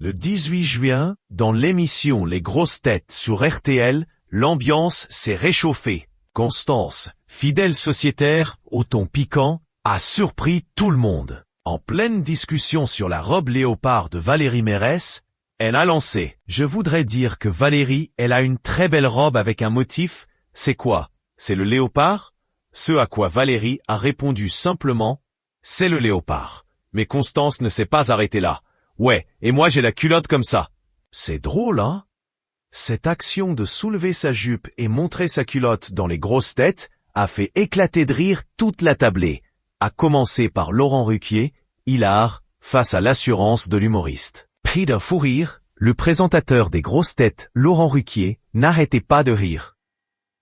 Le 18 juin, dans l'émission Les Grosses Têtes sur RTL, l'ambiance s'est réchauffée. Constance, fidèle sociétaire, au ton piquant, a surpris tout le monde. En pleine discussion sur la robe léopard de Valérie Mérès, elle a lancé « Je voudrais dire que Valérie, elle a une très belle robe avec un motif, c'est quoi? C'est le léopard ?» Ce à quoi Valérie a répondu simplement « C'est le léopard. » Mais Constance ne s'est pas arrêtée là. « Ouais, et moi j'ai la culotte comme ça. » C'est drôle, hein? Cette action de soulever sa jupe et montrer sa culotte dans les grosses têtes a fait éclater de rire toute la tablée, à commencer par Laurent Ruquier, hilar, face à l'assurance de l'humoriste. Pris d'un fou rire, le présentateur des grosses têtes, Laurent Ruquier, n'arrêtait pas de rire.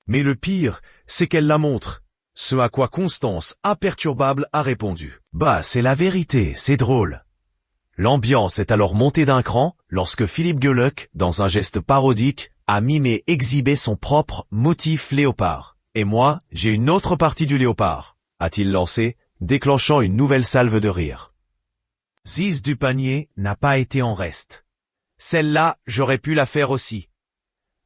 Mais le pire, c'est qu'elle la montre. Ce à quoi Constance, imperturbable, a répondu. « Bah, c'est la vérité, c'est drôle. » L'ambiance est alors montée d'un cran lorsque Philippe Gueluc, dans un geste parodique, a mimé exhiber son propre motif léopard. « Et moi, j'ai une autre partie du léopard », a-t-il lancé, déclenchant une nouvelle salve de rire. Ziz du panier n'a pas été en reste. Celle-là, j'aurais pu la faire aussi.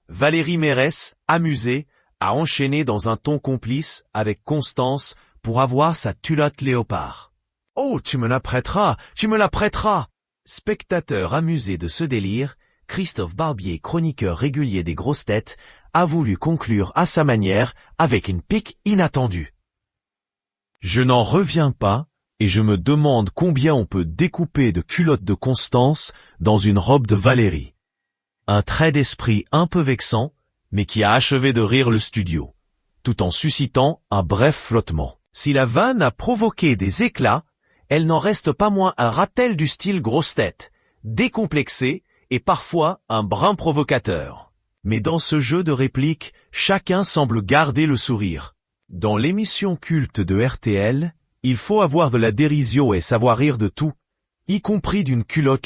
Valérie Mérès, amusée, a enchaîné dans un ton complice avec Constance pour avoir sa culotte léopard. « Oh, tu me la prêteras, tu me la prêteras !» Spectateur amusé de ce délire, Christophe Barbier, chroniqueur régulier des grosses têtes, a voulu conclure à sa manière avec une pique inattendue. « Je n'en reviens pas, et je me demande combien on peut découper de culottes de Constance dans une robe de Valérie. » Un trait d'esprit un peu vexant, mais qui a achevé de rire le studio, tout en suscitant un bref flottement. Si la vanne a provoqué des éclats, elle n'en reste pas moins un ratel du style grosse tête, décomplexé et parfois un brin provocateur. Mais dans ce jeu de répliques, chacun semble garder le sourire. Dans l'émission culte de RTL, il faut avoir de la dérision et savoir rire de tout, y compris d'une culotte